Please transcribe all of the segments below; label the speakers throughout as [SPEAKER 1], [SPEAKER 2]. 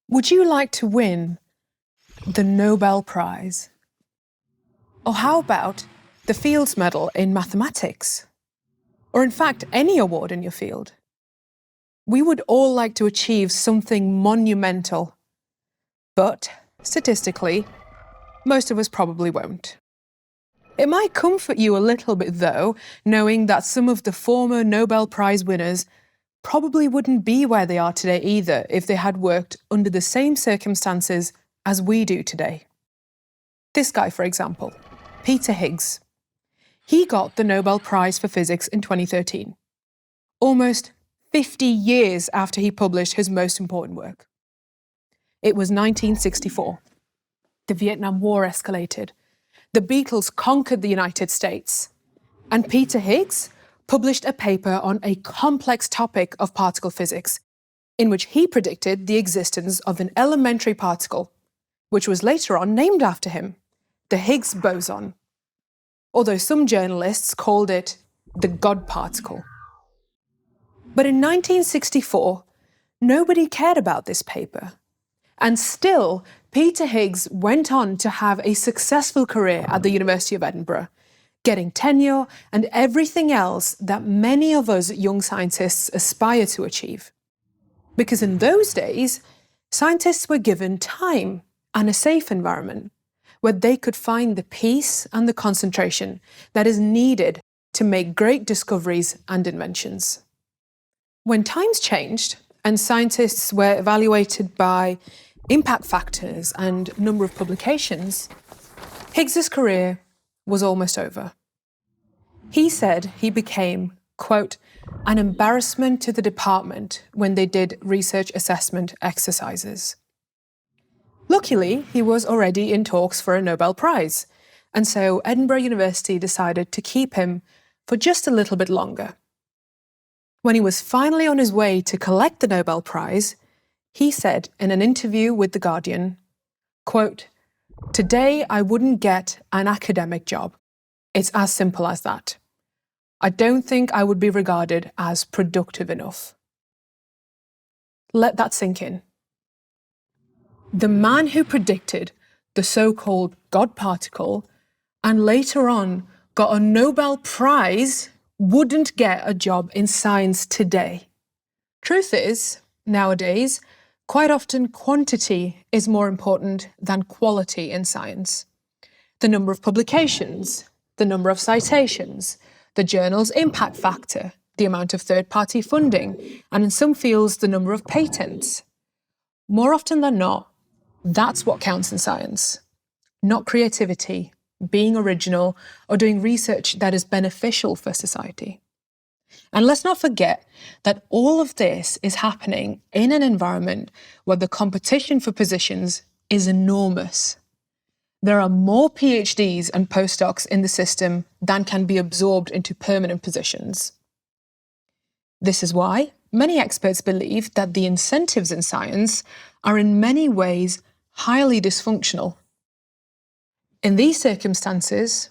[SPEAKER 1] Would you like to win the Nobel Prize? Or how about the Fields Medal in mathematics? Or in fact, any award in your field? We would all like to achieve something monumental. But, statistically, most of us probably won't. It might comfort you a little bit, though, knowing that some of the former Nobel Prize winners probably wouldn't be where they are today either if they had worked under the same circumstances as we do today. This guy, for example, Peter Higgs. He got the Nobel Prize for Physics in 2013, almost 50 years after he published his most important work. It was 1964. The Vietnam War escalated. The Beatles conquered the United States. And Peter Higgs published a paper on a complex topic of particle physics, in which he predicted the existence of an elementary particle, which was later on named after him, the Higgs-Boson, although some journalists called it the God particle. But in 1964, nobody cared about this paper. And still, Peter Higgs went on to have a successful career at the University of Edinburgh, getting tenure and everything else that many of us young scientists aspire to achieve. Because in those days, scientists were given time and a safe environment where they could find the peace and the concentration that is needed to make great discoveries and inventions. When times changed and scientists were evaluated by impact factors and number of publications, Higgs's career was almost over. He said he became, quote, an embarrassment to the department when they did research assessment exercises. Luckily, he was already in talks for a Nobel Prize, and so Edinburgh University decided to keep him for just a little bit longer. When he was finally on his way to collect the Nobel Prize, he said in an interview with The Guardian, quote, "Today I wouldn't get an academic job. It's as simple as that. I don't think I would be regarded as productive enough." Let that sink in. The man who predicted the so-called God particle and later on got a Nobel Prize wouldn't get a job in science today. Truth is, nowadays, quite often quantity is more important than quality in science. The number of publications, the number of citations, the journal's impact factor, the amount of third-party funding, and in some fields, the number of patents. More often than not, that's what counts in science, not creativity, being original, or doing research that is beneficial for society. And let's not forget that all of this is happening in an environment where the competition for positions is enormous. There are more PhDs and postdocs in the system than can be absorbed into permanent positions. This is why many experts believe that the incentives in science are in many ways highly dysfunctional. In these circumstances,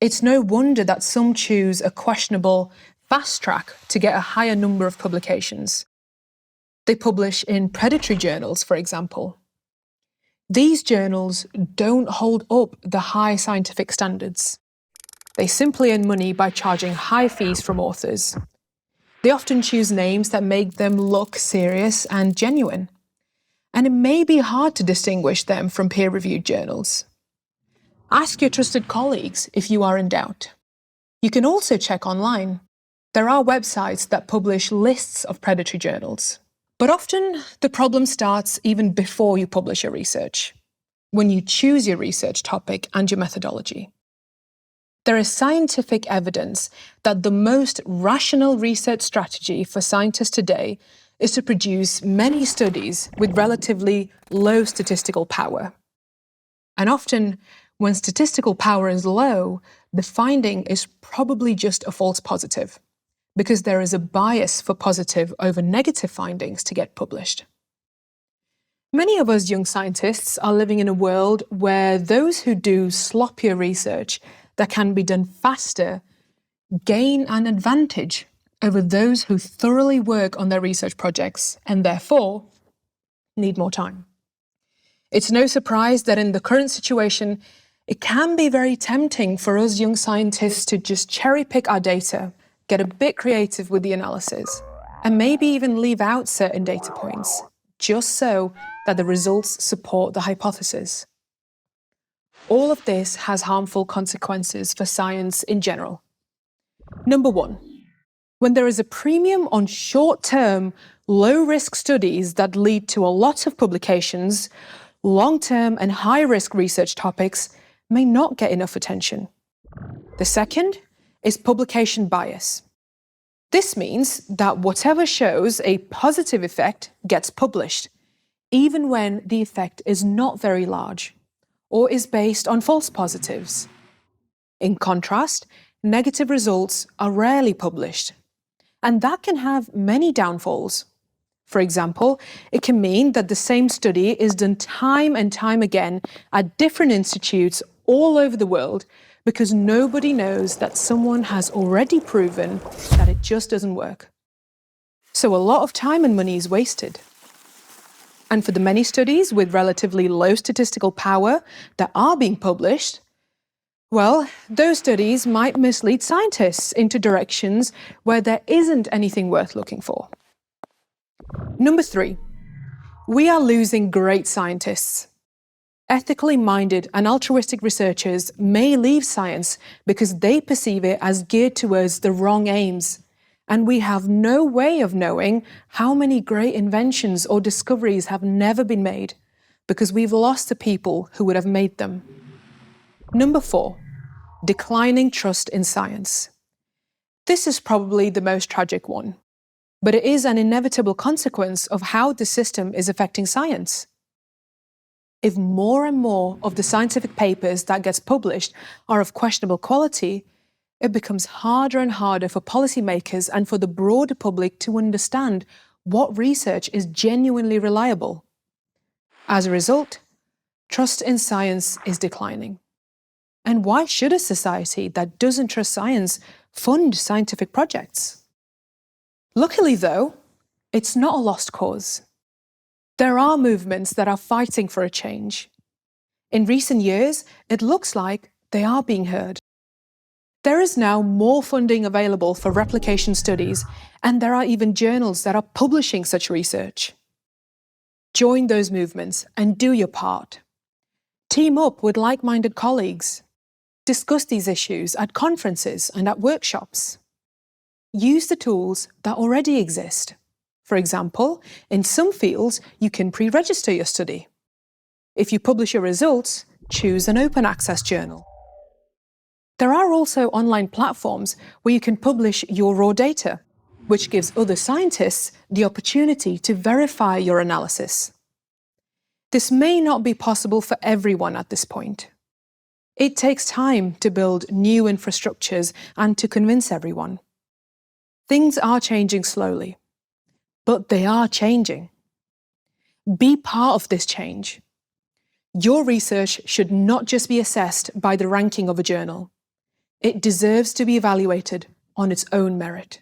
[SPEAKER 1] it's no wonder that some choose a questionable fast track to get a higher number of publications. They publish in predatory journals, for example. These journals don't hold up the high scientific standards. They simply earn money by charging high fees from authors. They often choose names that make them look serious and genuine. And it may be hard to distinguish them from peer-reviewed journals. Ask your trusted colleagues if you are in doubt. You can also check online. There are websites that publish lists of predatory journals. But often, the problem starts even before you publish your research, when you choose your research topic and your methodology. There is scientific evidence that the most rational research strategy for scientists today is to produce many studies with relatively low statistical power. And often, when statistical power is low, the finding is probably just a false positive, because there is a bias for positive over negative findings to get published. Many of us young scientists are living in a world where those who do sloppier research that can be done faster gain an advantage over those who thoroughly work on their research projects and therefore need more time. It's no surprise that in the current situation, it can be very tempting for us young scientists to just cherry pick our data, get a bit creative with the analysis, and maybe even leave out certain data points, just so that the results support the hypothesis. All of this has harmful consequences for science in general. Number one, when there is a premium on short-term, low-risk studies that lead to a lot of publications, long-term and high-risk research topics may not get enough attention. The second is publication bias. This means that whatever shows a positive effect gets published, even when the effect is not very large or is based on false positives. In contrast, negative results are rarely published, and that can have many downfalls. For example, it can mean that the same study is done time and time again at different institutes all over the world because nobody knows that someone has already proven that it just doesn't work. So a lot of time and money is wasted. And for the many studies with relatively low statistical power that are being published, well, those studies might mislead scientists into directions where there isn't anything worth looking for. Number three, we are losing great scientists. Ethically minded and altruistic researchers may leave science because they perceive it as geared towards the wrong aims, and we have no way of knowing how many great inventions or discoveries have never been made because we've lost the people who would have made them. Number four, declining trust in science. This is probably the most tragic one, but it is an inevitable consequence of how the system is affecting science. If more and more of the scientific papers that gets published are of questionable quality, it becomes harder and harder for policymakers and for the broader public to understand what research is genuinely reliable. As a result, trust in science is declining. And why should a society that doesn't trust science fund scientific projects? Luckily, though, it's not a lost cause. There are movements that are fighting for a change. In recent years, it looks like they are being heard. There is now more funding available for replication studies, and there are even journals that are publishing such research. Join those movements and do your part. Team up with like-minded colleagues. Discuss these issues at conferences and at workshops. Use the tools that already exist. For example, in some fields, you can pre-register your study. If you publish your results, choose an open access journal. There are also online platforms where you can publish your raw data, which gives other scientists the opportunity to verify your analysis. This may not be possible for everyone at this point. It takes time to build new infrastructures and to convince everyone. Things are changing slowly, but they are changing. Be part of this change. Your research should not just be assessed by the ranking of a journal. It deserves to be evaluated on its own merit.